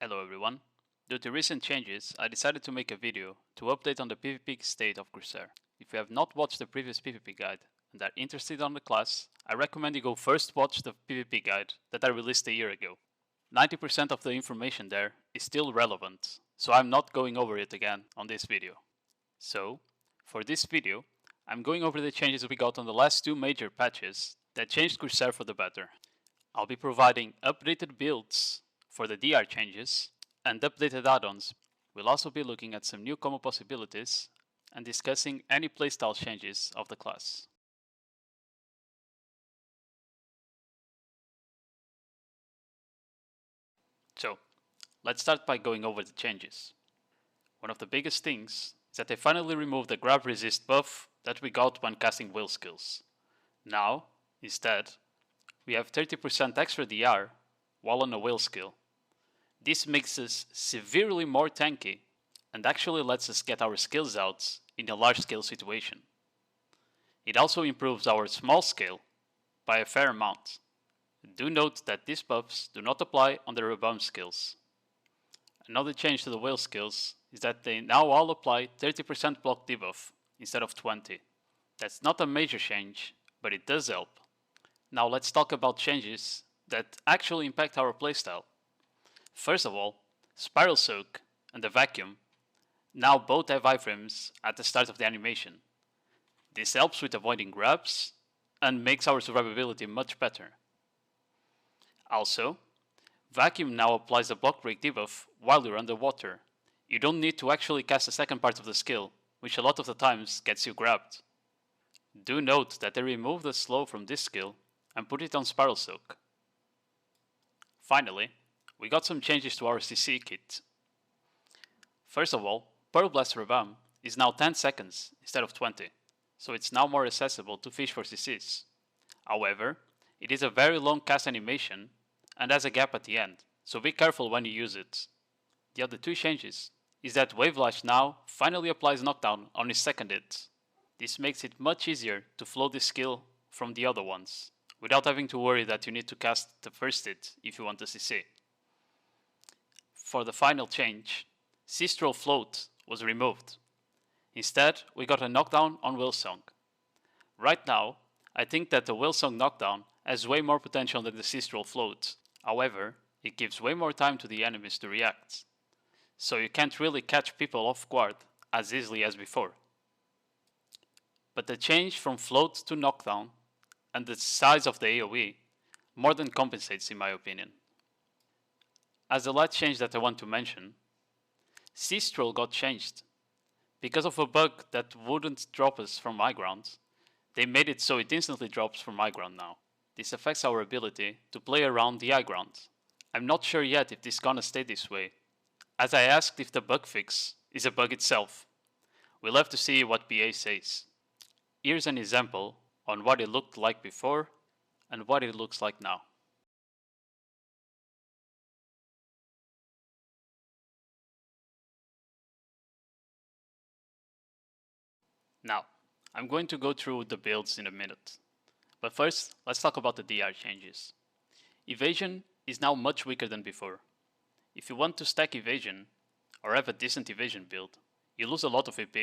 Hello everyone. Due to recent changes, I decided to make a video to update on the PvP state of Corsair. If you have not watched the previous PvP guide and are interested on the class, I recommend you go first watch the PvP guide that I released a year ago. 90% of the information there is still relevant, so I'm not going over it again on this video. So, for this video, I'm going over the changes we got on the last two major patches that changed Corsair for the better. I'll be providing updated builds for the DR changes and updated add-ons. We'll also be looking at some new combo possibilities and discussing any playstyle changes of the class. So, let's start by going over the changes. One of the biggest things is that they finally removed the grab resist buff that we got when casting wheel skills. Now, instead, we have 30% extra DR while on a wheel skill. This makes us severely more tanky and actually lets us get our skills out in a large scale situation. It also improves our small scale by a fair amount. Do note that these buffs do not apply on the rebound skills. Another change to the wheel skills is that they now all apply 30% block debuff instead of 20. That's not a major change, but it does help. Now let's talk about changes that actually impact our playstyle. First of all, Spiral Soak and the Vacuum now both have iframes at the start of the animation. This helps with avoiding grabs and makes our survivability much better. Also, Vacuum now applies the block break debuff while you're underwater. You don't need to actually cast the second part of the skill, which a lot of the times gets you grabbed. Do note that they removed the slow from this skill and put it on Spiral Soak. Finally, we got some changes to our CC kit. First of all, Pearl Blast Rebound is now 10 seconds instead of 20, so it's now more accessible to fish for CCs. However, it is a very long cast animation and has a gap at the end, so be careful when you use it. The other two changes is that Wave Lash now finally applies knockdown on his second hit. This makes it much easier to flow this skill from the other ones, without having to worry that you need to cast the first hit if you want the CC. For the final change, Seastrol Float was removed. Instead, we got a knockdown on Whale-Song. Right now, I think that the Whale-Song knockdown has way more potential than the Seastrol Float. However, it gives way more time to the enemies to react, so you can't really catch people off guard as easily as before. But the change from float to knockdown and the size of the AoE more than compensates in my opinion. As the last change that I want to mention, Seastrol got changed. Because of a bug that wouldn't drop us from high ground, they made it so it instantly drops from high ground now. This affects our ability to play around the high ground. I'm not sure yet if this is gonna stay this way, as I asked if the bug fix is a bug itself. We'll have to see what BA says. Here's an example on what it looked like before and what it looks like now. Now, I'm going to go through the builds in a minute. But first, let's talk about the DR changes. Evasion is now much weaker than before. If you want to stack evasion, or have a decent evasion build, you lose a lot of AP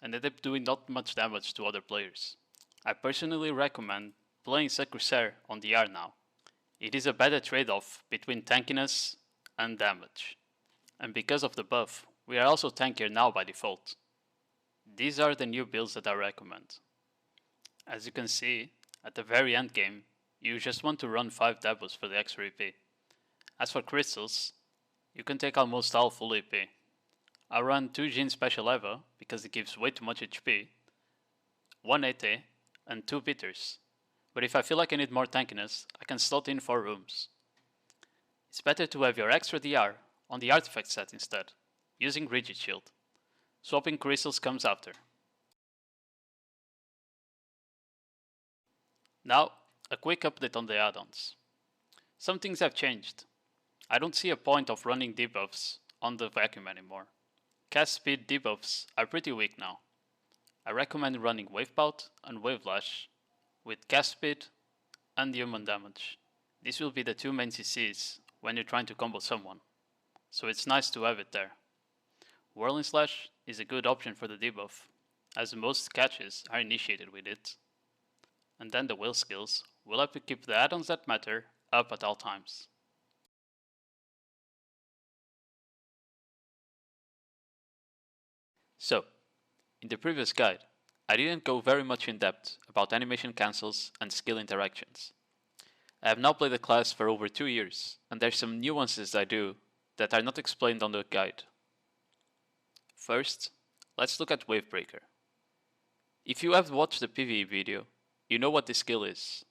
and end up doing not much damage to other players. I personally recommend playing Corsair on DR now. It is a better trade-off between tankiness and damage. And because of the buff, we are also tankier now by default. These are the new builds that I recommend. As you can see, at the very end game, you just want to run 5 Devils for the extra EP. As for crystals, you can take almost all full EP. I run 2 Jin Special Eva because it gives way too much HP, 1 AT, and 2 Bitters. But if I feel like I need more tankiness, I can slot in 4 rooms. It's better to have your extra DR on the artifact set instead, using Rigid Shield. Swapping crystals comes after. Now, a quick update on the add-ons. Some things have changed. I don't see a point of running debuffs on the Vacuum anymore. Cast speed debuffs are pretty weak now. I recommend running Wavepout and Wavelash with cast speed and human damage. These will be the two main CCs when you're trying to combo someone. so it's nice to have it there. Whirling Slash is a good option for the debuff, as most catches are initiated with it. And then the will skills will help you keep the add-ons that matter up at all times. So, in the previous guide, I didn't go very much in depth about animation cancels and skill interactions. I have now played the class for over 2 years, and there's some nuances I do that are not explained on the guide. First, let's look at Wavebreaker. If you have watched the PvE video, you know what this skill is.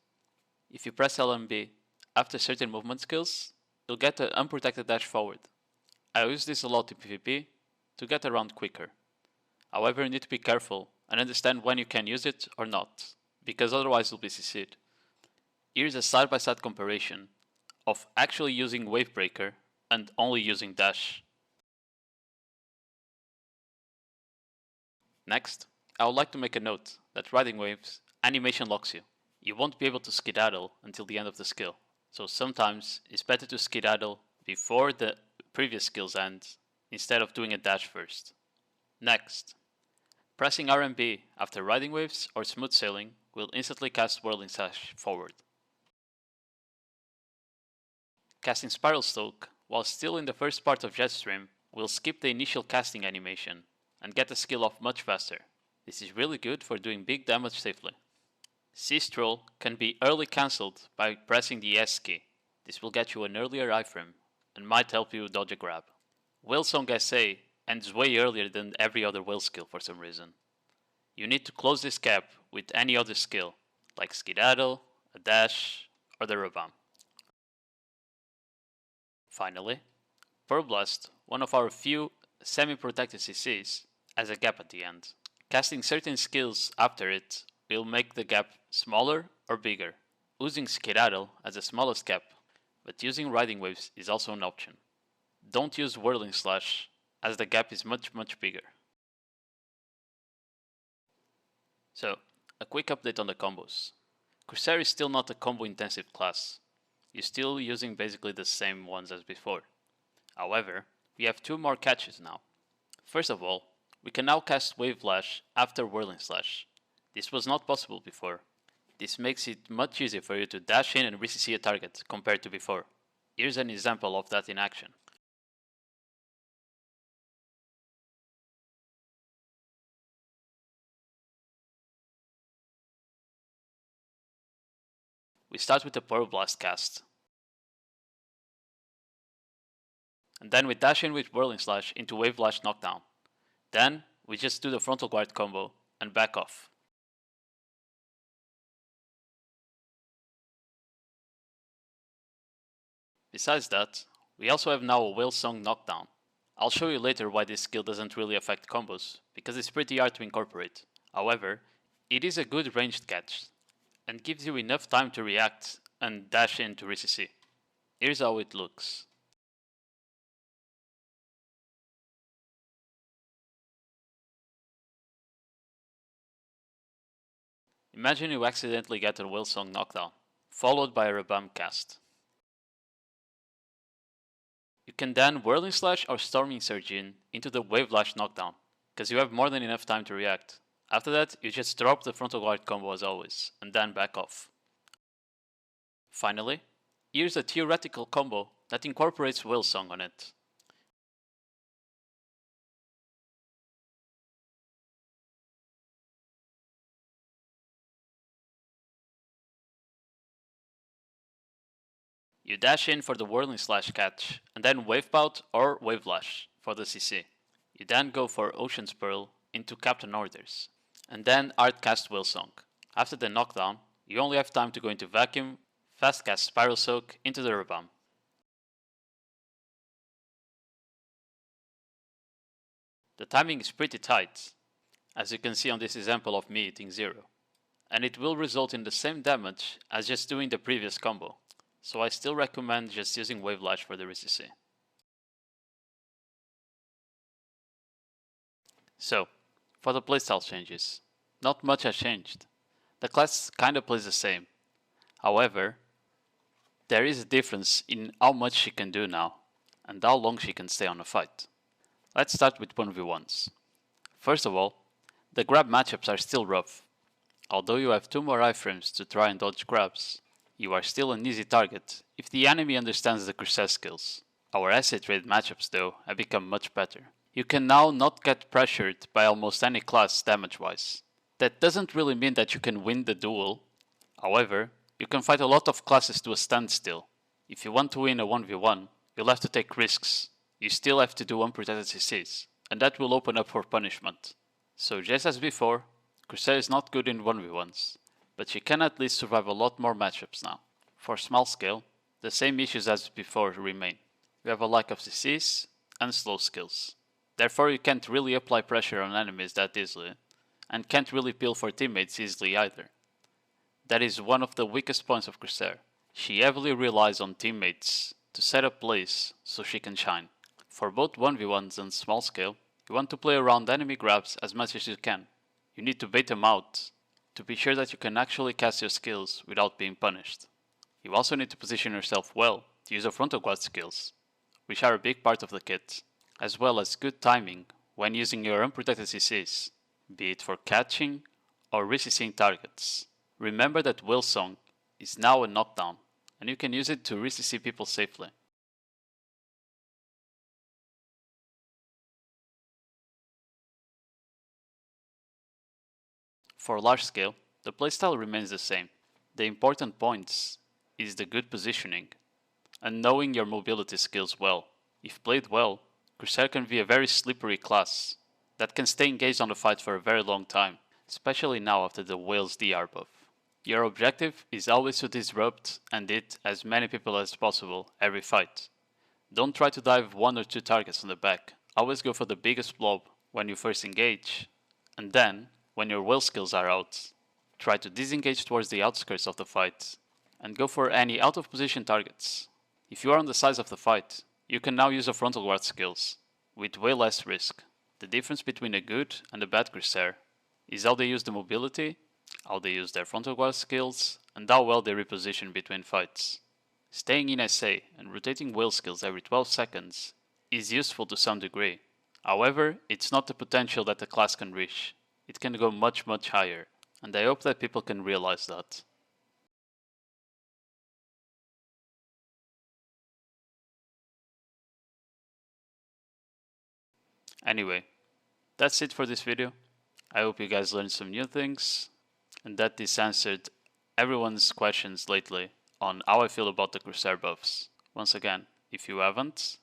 If you press LMB after certain movement skills, you'll get an unprotected dash forward. I use this a lot in PvP to get around quicker. However, you need to be careful and understand when you can use it or not, because otherwise you'll be CC'd. Here's a side-by-side comparison of actually using Wavebreaker and only using dash. Next, I would like to make a note that riding waves animation locks you. You won't be able to skedaddle until the end of the skill, so sometimes it's better to skedaddle before the previous skills end instead of doing a dash first. Next, pressing RMB after riding waves or smooth sailing will instantly cast Whirling Slash forward. Casting Spiral Stoke while still in the first part of Jetstream will skip the initial casting animation and get the skill off much faster. This is really good for doing big damage safely. Sea Stroll can be early cancelled by pressing the S key. This will get you an earlier iframe and might help you dodge a grab. Whalesong SA ends way earlier than every other whale skill for some reason. You need to close this gap with any other skill, like Skedaddle, a dash, or the Rebam. Finally, Pearl Blast, one of our few semi-protected CCs, has a gap at the end. Casting certain skills after it will make the gap smaller or bigger. Using Skedaddle as the smallest gap, but using riding waves is also an option. Don't use Whirling Slash, as the gap is much bigger. So, a quick update on the combos. Corsair is still not a combo intensive class. You're still using basically the same ones as before. However, we have 2 more catches now. First of all, we can now cast Wave Flash after Whirling Slash. This was not possible before. This makes it much easier for you to dash in and re-CC a target compared to before. Here's an example of that in action. We start with the Pearl Blast cast. And then we dash in with Whirling Slash into Wave Flash knockdown. Then we just do the frontal guard combo and back off. Besides that, we also have now a Whale Song knockdown. I'll show you later why this skill doesn't really affect combos, because it's pretty hard to incorporate. However, it is a good ranged catch, and gives you enough time to react and dash in to re-CC. Here's how it looks. Imagine you accidentally get a Whale Song knockdown, followed by a Rebam cast. You can then Whirling Slash or Storming Surge into the Wave Lash knockdown, because you have more than enough time to react. After that, you just drop the frontal guard combo as always, and then back off. Finally, here's a theoretical combo that incorporates Whale Song on it. You dash in for the Whirling Slash catch, and then Wave Pout or Wave Lash for the CC. You then go for Ocean's Pearl into Captain Orders, and then hard cast Whale Song. After the knockdown, you only have time to go into Vacuum, fast cast Spiral Soak into the Rebam. The timing is pretty tight, as you can see on this example of me hitting 0, and it will result in the same damage as just doing the previous combo. So I still recommend just using Wave Lash for the re-CC. So, for the playstyle changes, not much has changed. The class kinda plays the same. However, there is a difference in how much she can do now. and how long she can stay on a fight. Let's start with 1v1s. First of all, the grab matchups are still rough. Although you have 2 more iframes to try and dodge grabs, you are still an easy target if the enemy understands the Corsair skills. Our acid trade matchups though have become much better. You can now not get pressured by almost any class damage wise. That doesn't really mean that you can win the duel. However, you can fight a lot of classes to a standstill. If you want to win a 1v1, you'll have to take risks. You still have to do unprotected CCs, and that will open up for punishment. So just as before, Corsair is not good in 1v1s, but she can at least survive a lot more matchups now. For Smallscale, the same issues as before remain. You have a lack of CCs and slow skills. Therefore you can't really apply pressure on enemies that easily, and can't really peel for teammates easily either. That is one of the weakest points of Corsair. She heavily relies on teammates to set up plays so she can shine. For both 1v1s and Smallscale, you want to play around enemy grabs as much as you can. You need to bait them out to be sure that you can actually cast your skills without being punished. You also need to position yourself well to use your frontal guard skills, which are a big part of the kit, as well as good timing when using your unprotected CCs, be it for catching or re-CCing targets. Remember that Willsong is now a knockdown, and you can use it to re-CC people safely. For Largescale, the playstyle remains the same. The important points is the good positioning, and knowing your mobility skills well. If played well, Corsair can be a very slippery class that can stay engaged on the fight for a very long time, especially now after the Whale's DR buff. Your objective is always to disrupt and hit as many people as possible every fight. Don't try to dive 1 or 2 targets on the back, always go for the biggest blob when you first engage, and then, when your whale skills are out, try to disengage towards the outskirts of the fight, and go for any out of position targets. If you are on the sides of the fight, you can now use your frontal guard skills, with way less risk. The difference between a good and a bad Corsair is how they use the mobility, how they use their frontal guard skills, and how well they reposition between fights. Staying in SA and rotating whale skills every 12 seconds is useful to some degree. However, it's not the potential that the class can reach. It can go much higher, and I hope that people can realize that. Anyway, that's it for this video. I hope you guys learned some new things, and that this answered everyone's questions lately on how I feel about the Corsair buffs. Once again, if you haven't,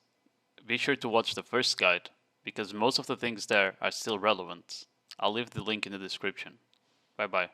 be sure to watch the first guide, because most of the things there are still relevant. I'll leave the link in the description. Bye bye.